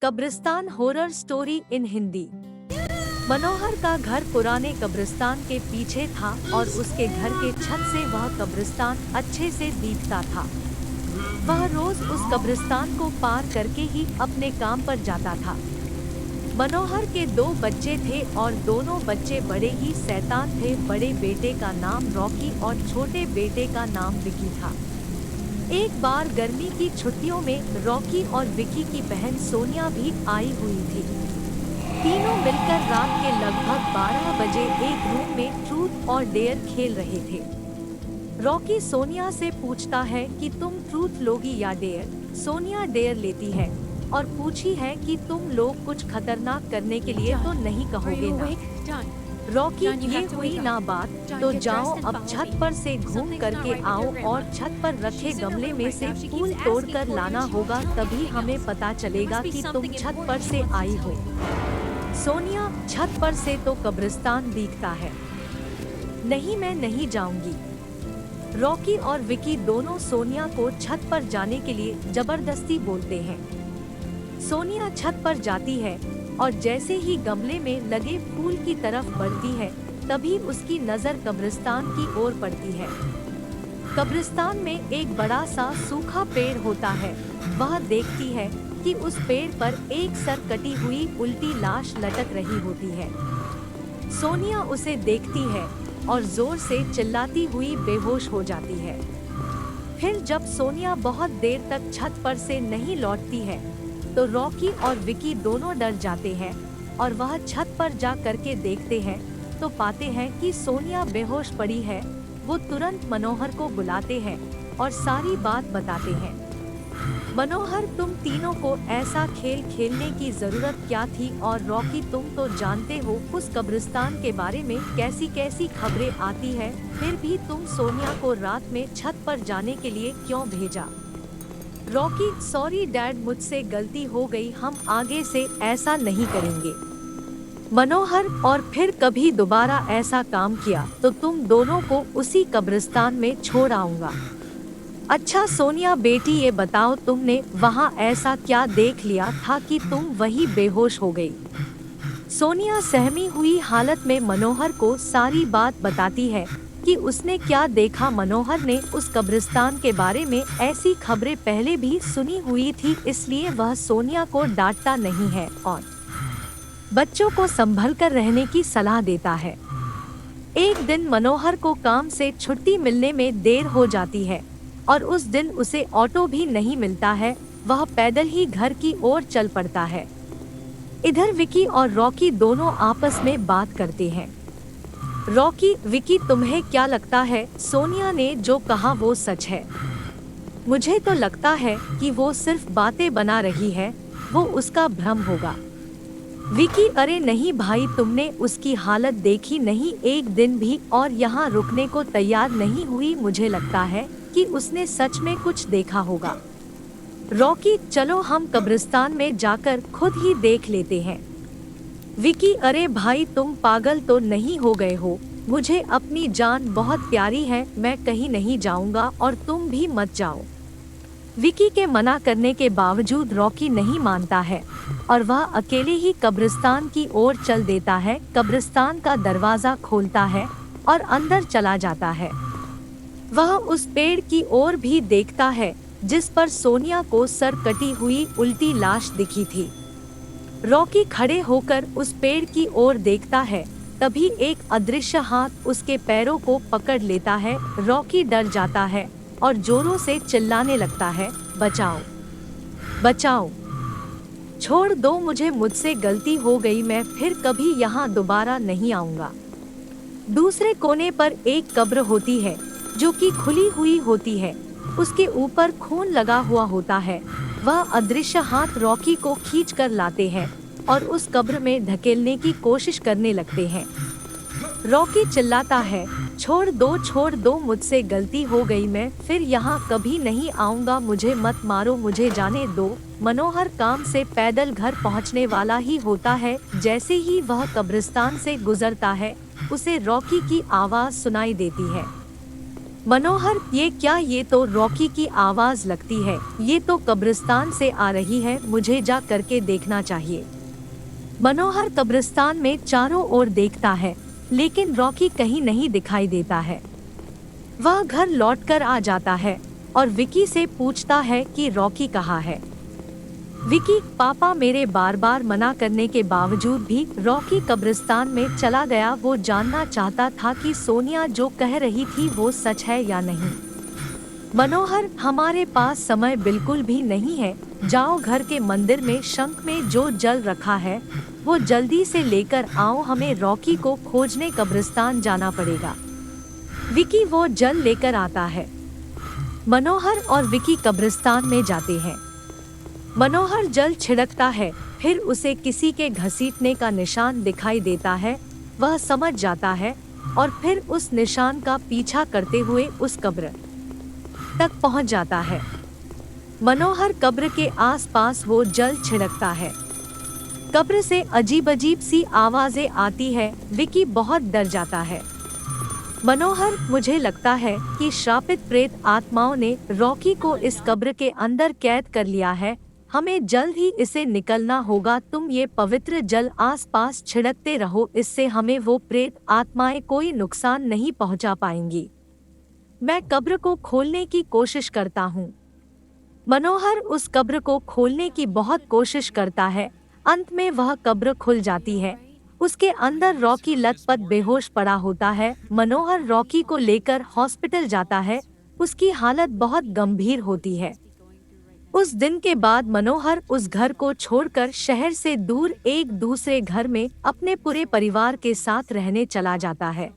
कब्रिस्तान horror story in Hindi. मनोहर का घर पुराने कब्रिस्तान के पीछे था और उसके घर के छत से वह कब्रिस्तान अच्छे से दिखता था। वह रोज उस कब्रिस्तान को पार करके ही अपने काम पर जाता था। मनोहर के 2 बच्चे थे और दोनों बच्चे बड़े ही शैतान थे। बड़े बेटे का नाम रॉकी और छोटे बेटे का नाम विकी था। एक बार गर्मी की छुट्टियों में रॉकी और विकी की बहन सोनिया भी आई हुई थी। तीनों मिलकर रात के लगभग 12 बजे एक रूम में ट्रूथ और डेयर खेल रहे थे। रॉकी सोनिया से पूछता है कि तुम ट्रूथ लोगी या डेयर। सोनिया डेयर लेती है और पूछी है कि तुम लोग कुछ खतरनाक करने के लिए तो नहीं कहोगे ना। रॉकी, ये हुई ना बात, तो जाओ अब छत पर से घूम करके आओ और छत पर रखे गमले में से फूल तोड़कर लाना होगा, तभी हमें पता चलेगा कि तुम छत पर से आई हो। सोनिया, छत पर से तो कब्रिस्तान दिखता है। नहीं, मैं नहीं जाऊंगी। रॉकी और विकी दोनों सोनिया को छत पर जाने के लिए जबरदस्ती बोलते हैं। सोनिया छत पर जाती है और जैसे ही गमले में लगे फूल की तरफ बढ़ती है, तभी उसकी नजर कब्रिस्तान की ओर पड़ती है। कब्रिस्तान में एक बड़ा सा सूखा पेड़ होता है। वह देखती है कि उस पेड़ पर एक सर कटी हुई उल्टी लाश लटक रही होती है। सोनिया उसे देखती है और जोर से चिल्लाती हुई बेहोश हो जाती है। फिर जब सोनिया बहुत देर तक छत पर से नहीं लौटती है, तो रॉकी और विकी दोनों डर जाते हैं और वह छत पर जा करके देखते हैं तो पाते हैं कि सोनिया बेहोश पड़ी है। वो तुरंत मनोहर को बुलाते हैं और सारी बात बताते हैं। मनोहर, तुम तीनों को ऐसा खेल खेलने की जरूरत क्या थी? और रॉकी, तुम तो जानते हो उस कब्रिस्तान के बारे में कैसी कैसी खबरें आती है, फिर भी तुम सोनिया को रात में छत पर जाने के लिए क्यों भेजा? रॉकी, सॉरी डैड, मुझसे गलती हो गई, हम आगे से ऐसा नहीं करेंगे। मनोहर, और फिर कभी दोबारा ऐसा काम किया तो तुम दोनों को उसी कब्रिस्तान में छोड़ आऊंगा। अच्छा सोनिया बेटी, ये बताओ तुमने वहां ऐसा क्या देख लिया था कि तुम वही बेहोश हो गई? सोनिया सहमी हुई हालत में मनोहर को सारी बात बताती है कि उसने क्या देखा। मनोहर ने उस कब्रिस्तान के बारे में ऐसी खबरें पहले भी सुनी हुई थी, इसलिए वह सोनिया को डांटता नहीं है और बच्चों को संभल कर रहने की सलाह देता है। एक दिन मनोहर को काम से छुट्टी मिलने में देर हो जाती है और उस दिन उसे ऑटो भी नहीं मिलता है। वह पैदल ही घर की ओर चल पड़ता है। इधर विकी और रॉकी दोनों आपस में बात करते हैं। रॉकी, विकी, तुम्हें क्या लगता है सोनिया ने जो कहा वो सच है? मुझे तो लगता है कि वो सिर्फ बातें बना रही है, वो उसका भ्रम होगा। विकी, अरे नहीं भाई, तुमने उसकी हालत देखी नहीं, एक दिन भी और यहाँ रुकने को तैयार नहीं हुई। मुझे लगता है कि उसने सच में कुछ देखा होगा। रॉकी, चलो हम कब्रिस्तान में जाकर खुद ही देख लेते हैं। विकी, अरे भाई, तुम पागल तो नहीं हो गए हो? मुझे अपनी जान बहुत प्यारी है, मैं कहीं नहीं जाऊंगा और तुम भी मत जाओ। विकी के मना करने के बावजूद रॉकी नहीं मानता है और वह अकेले ही कब्रिस्तान की ओर चल देता है। कब्रिस्तान का दरवाजा खोलता है और अंदर चला जाता है। वह उस पेड़ की ओर भी देखता है जिस पर सोनिया को सर कटी हुई उल्टी लाश दिखी थी। रॉकी खड़े होकर उस पेड़ की ओर देखता है, तभी एक अदृश्य हाथ उसके पैरों को पकड़ लेता है। रॉकी डर जाता है और जोरों से चिल्लाने लगता है, बचाओ, बचाओ, छोड़ दो मुझे, मुझसे गलती हो गई, मैं फिर कभी यहाँ दोबारा नहीं आऊँगा। दूसरे कोने पर एक कब्र होती है जो कि खुली हुई होती है, उसके ऊपर खून लगा हुआ होता है। वह अदृश्य हाथ रॉकी को खींच कर लाते हैं और उस कब्र में धकेलने की कोशिश करने लगते हैं। रॉकी चिल्लाता है, छोड़ दो, मुझसे गलती हो गई, मैं फिर यहाँ कभी नहीं आऊँगा, मुझे मत मारो, मुझे जाने दो। मनोहर काम से पैदल घर पहुँचने वाला ही होता है। जैसे ही वह कब्रिस्तान से गुजरता है, उसे रॉकी की आवाज़ सुनाई देती है। मनोहर, ये क्या? ये तो रॉकी की आवाज लगती है। ये तो कब्रिस्तान से आ रही है, मुझे जा करके देखना चाहिए। मनोहर कब्रिस्तान में चारों ओर देखता है, लेकिन रॉकी कहीं नहीं दिखाई देता है। वह घर लौटकर आ जाता है और विकी से पूछता है कि रॉकी कहाँ है। विकी, पापा मेरे बार बार मना करने के बावजूद भी रॉकी कब्रिस्तान में चला गया। वो जानना चाहता था कि सोनिया जो कह रही थी वो सच है या नहीं। मनोहर, हमारे पास समय बिल्कुल भी नहीं है। जाओ, घर के मंदिर में शंख में जो जल रखा है वो जल्दी से लेकर आओ। हमें रॉकी को खोजने कब्रिस्तान जाना पड़ेगा। विकी वो जल लेकर आता है। मनोहर और विकी कब्रिस्तान में जाते हैं। मनोहर जल छिड़कता है, फिर उसे किसी के घसीटने का निशान दिखाई देता है। वह समझ जाता है और फिर उस निशान का पीछा करते हुए उस कब्र तक पहुंच जाता है। मनोहर कब्र के आसपास वो जल छिड़कता है। कब्र से अजीब अजीब सी आवाजें आती है। विकी बहुत डर जाता है। मनोहर, मुझे लगता है कि श्रापित प्रेत आत्माओं ने रॉकी को इस कब्र के अंदर कैद कर लिया है। हमें जल्द ही इसे निकलना होगा। तुम ये पवित्र जल आसपास छिड़कते रहो, इससे हमें वो प्रेत आत्माएं कोई नुकसान नहीं पहुंचा पाएंगी। मैं कब्र को खोलने की कोशिश करता हूँ। मनोहर उस कब्र को खोलने की बहुत कोशिश करता है। अंत में वह कब्र खुल जाती है। उसके अंदर रॉकी लथपथ बेहोश पड़ा होता है। मनोहर रॉकी को लेकर हॉस्पिटल जाता है। उसकी हालत बहुत गंभीर होती है। उस दिन के बाद मनोहर उस घर को छोड़कर शहर से दूर एक दूसरे घर में अपने पूरे परिवार के साथ रहने चला जाता है।